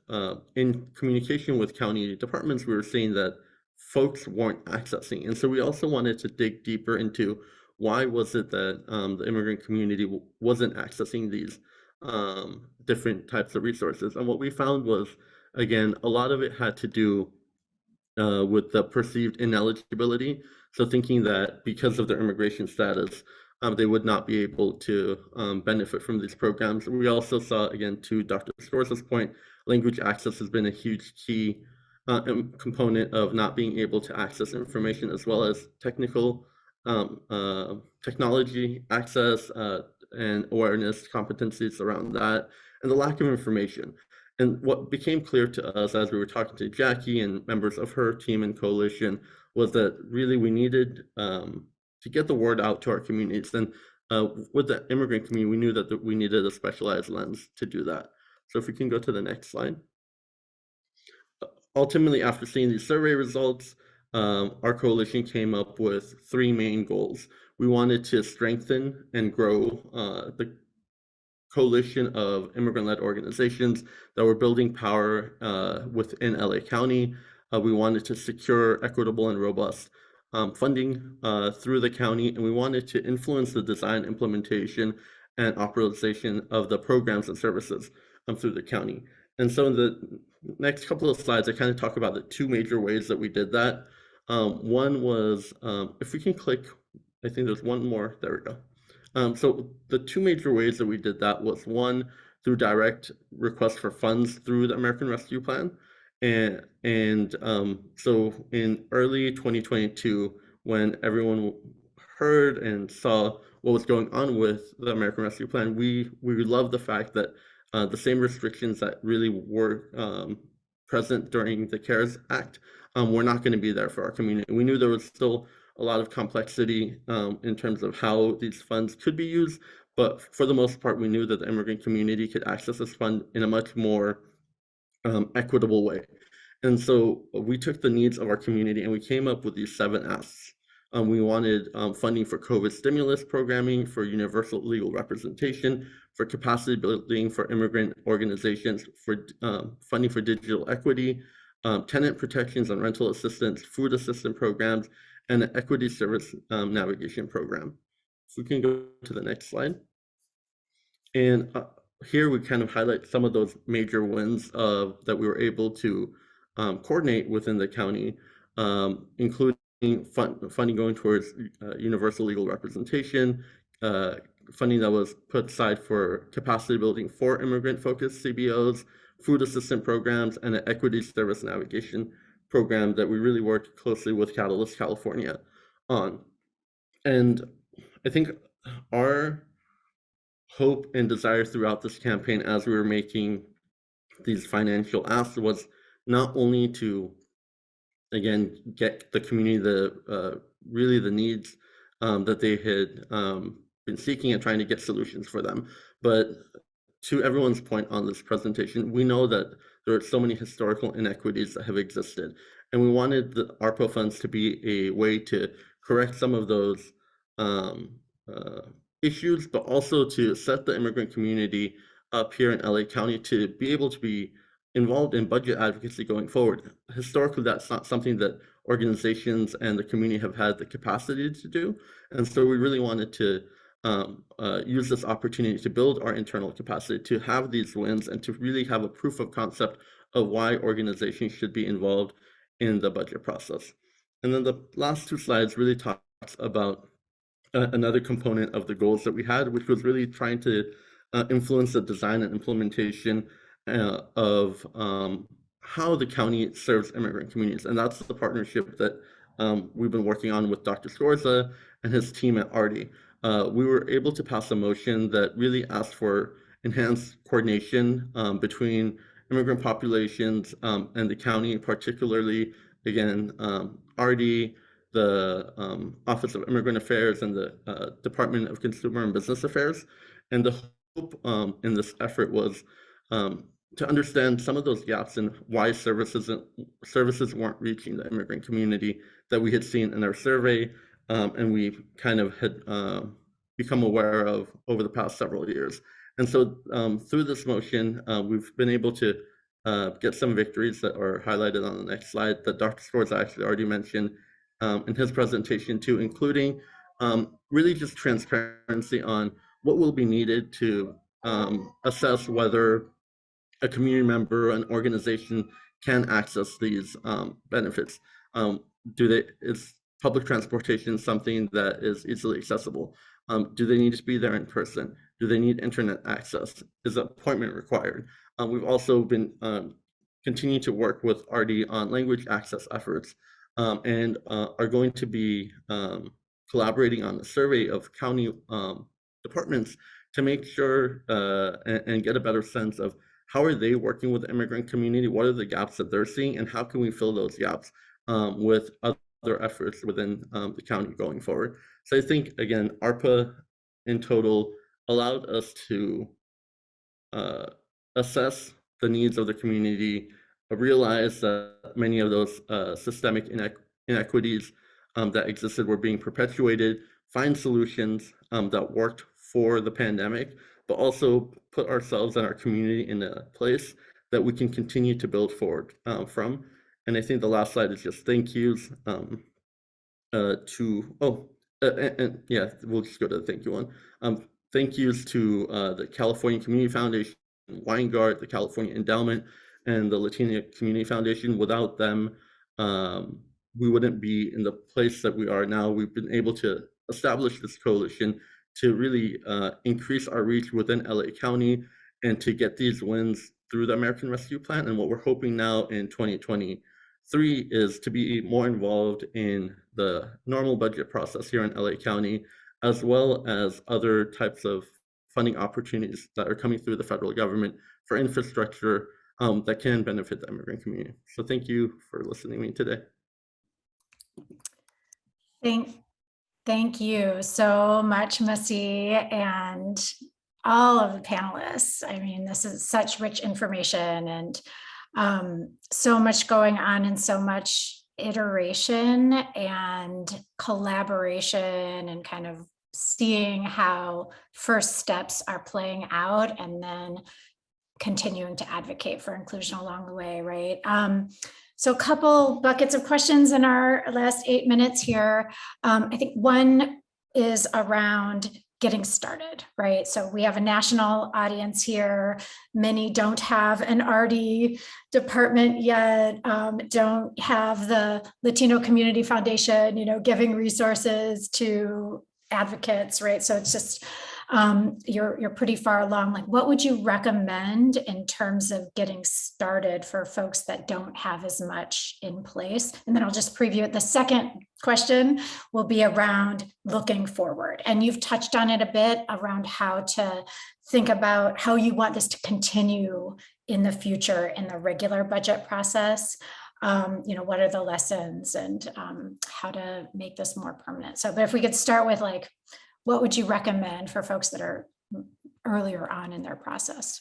in communication with county departments, we were seeing that folks weren't accessing. And so we also wanted to dig deeper into why was it that the immigrant community wasn't accessing these different types of resources. And what we found was, again, a lot of it had to do with the perceived ineligibility. So thinking that because of their immigration status, they would not be able to benefit from these programs. We also saw, again, to Dr. Scorza's point, language access has been a huge key component of not being able to access information, as well as technical technology access and awareness competencies around that, and the lack of information. And what became clear to us as we were talking to Jacky and members of her team and coalition was that really we needed to get the word out to our communities. And with the immigrant community, we knew that we needed a specialized lens to do that. So if we can go to the next slide. Ultimately, after seeing these survey results, our coalition came up with 3 main goals. We wanted to strengthen and grow the coalition of immigrant-led organizations that were building power within LA County. We wanted to secure equitable and robust funding through the county, and we wanted to influence the design, implementation, and operationalization of the programs and services through the county. And so in the next couple of slides, I kind of talk about the 2 major ways that we did that. One was, if we can click, I think there's one more, there we go. So the 2 major ways that we did that was, one, through direct requests for funds through the American Rescue Plan. And so in early 2022, when everyone heard and saw what was going on with the American Rescue Plan, we love the fact that the same restrictions that really were present during the CARES Act were not going to be there for our community. We knew there was still a lot of complexity in terms of how these funds could be used, but for the most part, we knew that the immigrant community could access this fund in a much more equitable way. And so we took the needs of our community and we came up with these 7 asks. We wanted funding for COVID stimulus programming, for universal legal representation, for capacity building for immigrant organizations, for funding for digital equity, tenant protections and rental assistance, food assistance programs, and an equity service navigation program. If we can go to the next slide. And here we kind of highlight some of those major wins that we were able to coordinate within the county, including funding going towards universal legal representation, funding that was put aside for capacity building for immigrant-focused CBOs, food assistance programs, and an equity service navigation program that we really worked closely with Catalyst California on. And I think our hope and desire throughout this campaign, as we were making these financial asks, was not only to, again, get the community really the needs that they had been seeking and trying to get solutions for them, but to everyone's point on this presentation, we know that there are so many historical inequities that have existed, and we wanted the ARPA funds to be a way to correct some of those issues, but also to set the immigrant community up here in LA County to be able to be involved in budget advocacy going forward. Historically, that's not something that organizations and the community have had the capacity to do, and so we really wanted to use this opportunity to build our internal capacity, to have these wins, and to really have a proof of concept of why organizations should be involved in the budget process. And then the last 2 slides really talks about another component of the goals that we had, which was really trying to influence the design and implementation of how the county serves immigrant communities. And that's the partnership that we've been working on with Dr. Scorza and his team at ARDI. We were able to pass a motion that really asked for enhanced coordination between immigrant populations and the county, particularly, again, ARDI, the Office of Immigrant Affairs, and the Department of Consumer and Business Affairs. And the hope in this effort was to understand some of those gaps and why services weren't reaching the immigrant community that we had seen in our survey, and we kind of had become aware of over the past several years. And so through this motion, we've been able to get some victories that are highlighted on the next slide that Dr. Scorza actually already mentioned in his presentation too, including really just transparency on what will be needed to assess whether a community member, an organization can access these benefits. Is public transportation something that is easily accessible? Do they need to be there in person? Do they need internet access? Is an appointment required? We've also been continuing to work with ARDI on language access efforts and are going to be collaborating on the survey of county departments to make sure and get a better sense of how are they working with the immigrant community? What are the gaps that they're seeing, and how can we fill those gaps with other efforts within the county going forward? So I think, again, ARPA in total allowed us to assess the needs of the community, realize that many of those systemic inequities that existed were being perpetuated, find solutions that worked for the pandemic, but also put ourselves and our community in a place that we can continue to build forward from. And I think the last slide is just thank yous and yeah, we'll just go to the thank you one. Thank yous to the California Community Foundation, Weingart, the California Endowment, and the Latina Community Foundation. Without them, we wouldn't be in the place that we are now. We've been able to establish this coalition to really increase our reach within LA County and to get these wins through the American Rescue Plan. And what we're hoping now in 2023 is to be more involved in the normal budget process here in LA County, as well as other types of funding opportunities that are coming through the federal government for infrastructure that can benefit the immigrant community. So thank you for listening to me today. Thank you so much, Masih, and all of the panelists. I mean, this is such rich information and so much going on and so much iteration and collaboration and kind of seeing how first steps are playing out and then continuing to advocate for inclusion along the way, right? So a couple buckets of questions in our last 8 minutes here. I think one is around getting started, right? So we have a national audience here. Many don't have an ARDI department yet, don't have the Latino Community Foundation, giving resources to advocates, right? So it's just, you're pretty far along. Like, what would you recommend in terms of getting started for folks that don't have as much in place? And then I'll just preview it. The second question will be around looking forward. And you've touched on it a bit around how to think about how you want this to continue in the future in the regular budget process. What are the lessons and how to make this more permanent? So, but if we could start with like, what would you recommend for folks that are earlier on in their process?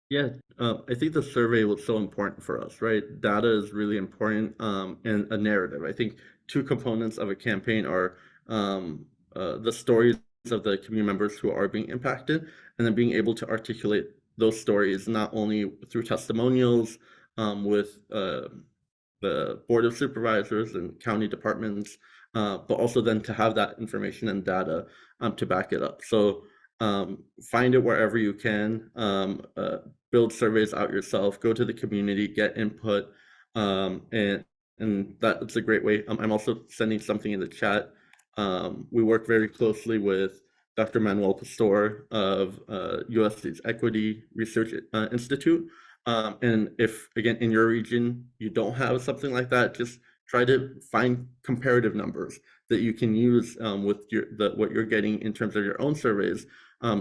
Yeah, I think the survey was so important for us, right? Data is really important and a narrative. I think two components of a campaign are the stories of the community members who are being impacted, and then being able to articulate those stories not only through testimonials with the Board of Supervisors and county departments, but also then to have that information and data to back it up. So find it wherever you can, build surveys out yourself, go to the community, get input, and that's a great way. I'm also sending something in the chat. We work very closely with Dr. Manuel Pastor of USC's Equity Research Institute. And if, again, in your region, you don't have something like that, just try to find comparative numbers that you can use with what you're getting in terms of your own surveys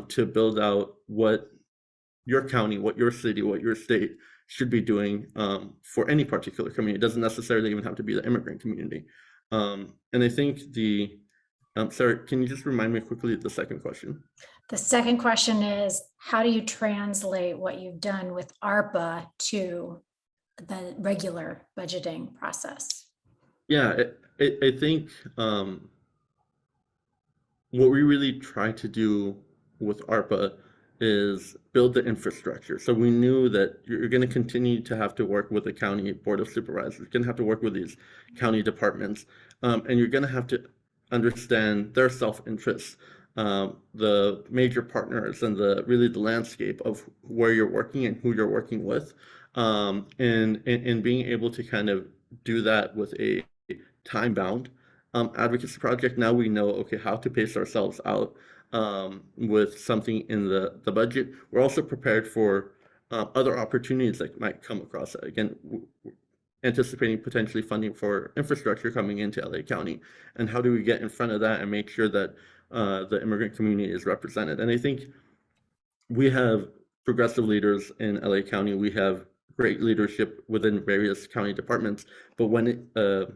to build out what your county, what your city, what your state should be doing for any particular community. It doesn't necessarily even have to be the immigrant community. And I think Sarah, can you just remind me quickly of the second question? The second question is, how do you translate what you've done with ARPA to the regular budgeting process? Yeah, I think what we really try to do with ARPA is build the infrastructure. So we knew that you're going to continue to have to work with the county board of supervisors. You're going to have to work with these county departments, and you're going to have to understand their self-interest, the major partners, and the landscape of where you're working and who you're working with, and being able to kind of do that with a time-bound advocacy project. Now we know, okay, how to pace ourselves out with something in the budget. We're also prepared for other opportunities that might come across. Again, anticipating potentially funding for infrastructure coming into LA County, and how do we get in front of that and make sure that the immigrant community is represented. And I think we have progressive leaders in LA County. We have great leadership within various county departments, but when the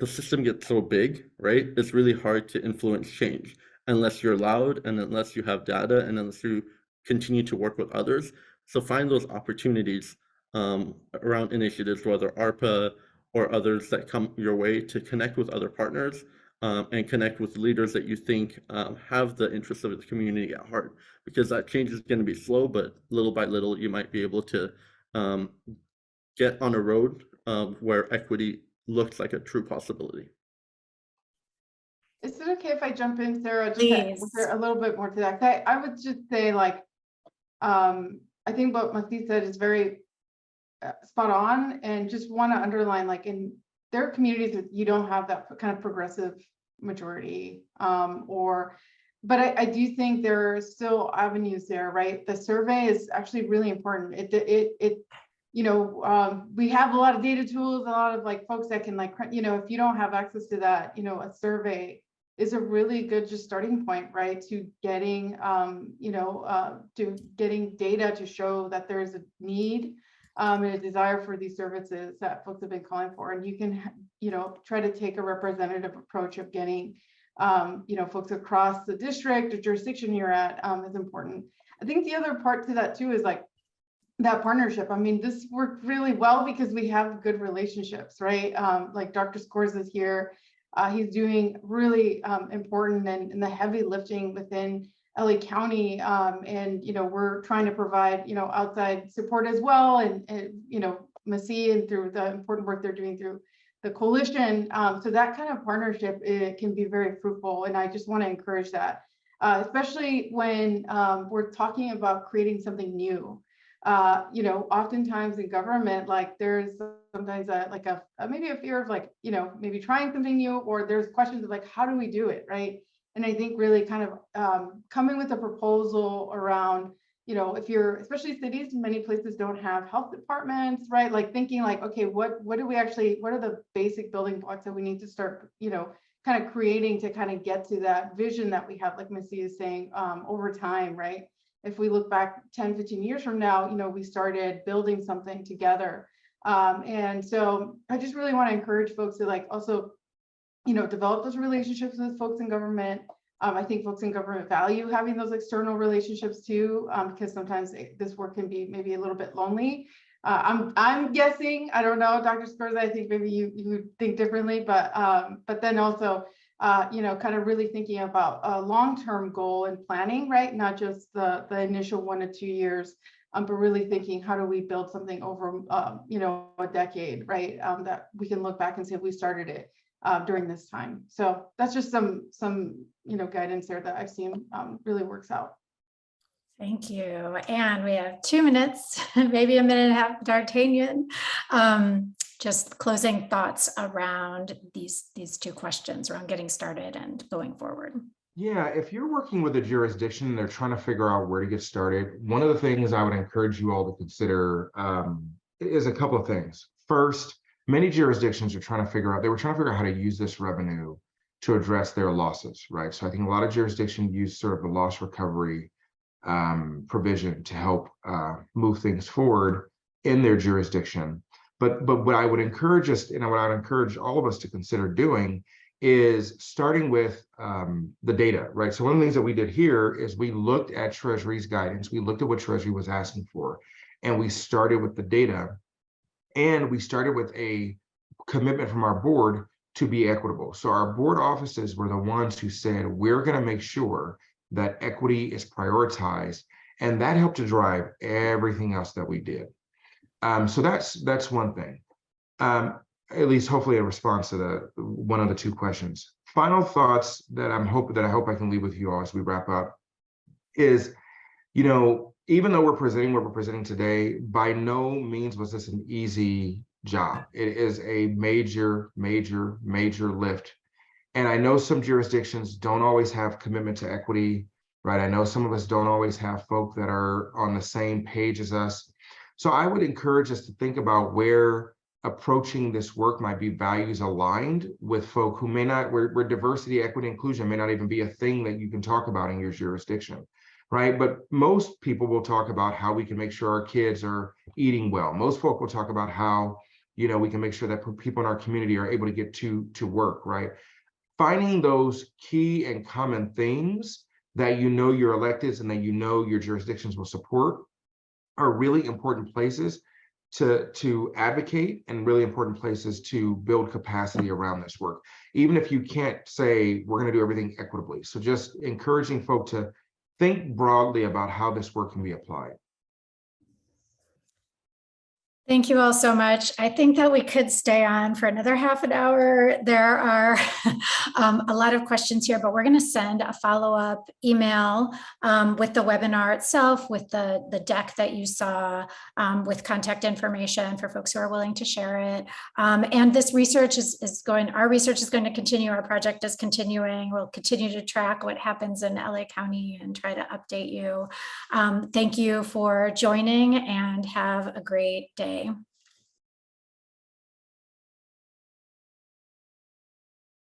system gets so big, right, it's really hard to influence change unless you're loud and unless you have data and unless you continue to work with others. So find those opportunities around initiatives, whether ARPA or others that come your way, to connect with other partners and connect with leaders that you think have the interests of the community at heart, because that change is going to be slow, but little by little you might be able to get on a road where equity looks like a true possibility. Is it okay if I jump in, Sarah? Just Please. a little bit more to that. I would just say, like, I think what Masih said is very spot on, and just want to underline, like, in there are communities that you don't have that kind of progressive majority, but I do think there are still avenues there, right? The survey is actually really important. You know, we have a lot of data tools, a lot of like folks that can, like, you know, if you don't have access to that, you know, a survey is a really good just starting point, right? To getting, to getting data to show that there's a need and a desire for these services that folks have been calling for. And you can, you know, try to take a representative approach of getting, you know, folks across the district or jurisdiction you're at is important. I think the other part to that too is like that partnership. I mean, this worked really well because we have good relationships, right? Like Dr. Scorza is here. He's doing really important and the heavy lifting within LA County, and you know, we're trying to provide, you know, outside support as well, and you know, Masih, and through the important work they're doing through the coalition. So that kind of partnership, it can be very fruitful, and I just want to encourage that, especially when we're talking about creating something new. You know, oftentimes in government, like there's sometimes maybe a fear of, like, you know, maybe trying something new, or there's questions of like, how do we do it, right? And I think really kind of coming with a proposal around, you know, if you're, especially cities, many places don't have health departments, right? Like thinking like, okay, what are the basic building blocks that we need to start, you know, kind of creating to kind of get to that vision that we have, like Masih is saying, over time, right? If we look back 10, 15 years from now, you know, we started building something together. And so I just really want to encourage folks to, like, also, you know, develop those relationships with folks in government. I think folks in government value having those external relationships too, because sometimes this work can be maybe a little bit lonely. I'm guessing, I don't know, Dr. Scorza, I think maybe you think differently, but then also, you know, kind of really thinking about a long-term goal and planning, right? Not just the initial 1 to 2 years, but really thinking, how do we build something over, you know, a decade, right? That we can look back and say we started it during this time. So that's just some you know, guidance there that I've seen really works out. Thank you. And we have 2 minutes, maybe a minute and a half, D'Artagnan. Just closing thoughts around these 2 questions around getting started and going forward. Yeah, if you're working with a jurisdiction and they're trying to figure out where to get started, one of the things I would encourage you all to consider is a couple of things. First, many jurisdictions were trying to figure out how to use this revenue to address their losses, right? So I think a lot of jurisdictions use sort of the loss recovery provision to help move things forward in their jurisdiction. But what I would encourage us, and what I would encourage all of us to consider doing, is starting with the data, right? So one of the things that we did here is we looked at Treasury's guidance, we looked at what Treasury was asking for, and we started with the data, and we started with a commitment from our board to be equitable. So our board offices were the ones who said, we're going to make sure that equity is prioritized, And that helped to drive everything else that we did. So that's one thing. At least hopefully a response to the one of the two questions. Final thoughts that I hope I can leave with you all as we wrap up is, you know, even though we're presenting what we're presenting today, by no means was this an easy job. It is a major lift. And I know some jurisdictions don't always have commitment to equity, right? I know some of us don't always have folk that are on the same page as us. So I would encourage us to think about where approaching this work might be values aligned with folk who may not, where diversity, equity, inclusion may not even be a thing that you can talk about in your jurisdiction, right? But most people will talk about how we can make sure our kids are eating well. Most folk will talk about how, you know, we can make sure that people in our community are able to get to work, right? Finding those key and common things that you know your electeds and that you know your jurisdictions will support are really important places to advocate and really important places to build capacity around this work, even if you can't say we're going to do everything equitably. So just encouraging folk to think broadly about how this work can be applied. Thank you all so much. I think that we could stay on for another half an hour. There are a lot of questions here, but we're going to send a follow-up email with the webinar itself, with the deck that you saw, with contact information for folks who are willing to share it. And this research our research is going to continue. Our project is continuing. We'll continue to track what happens in LA County and try to update you. Thank you for joining and have a great day.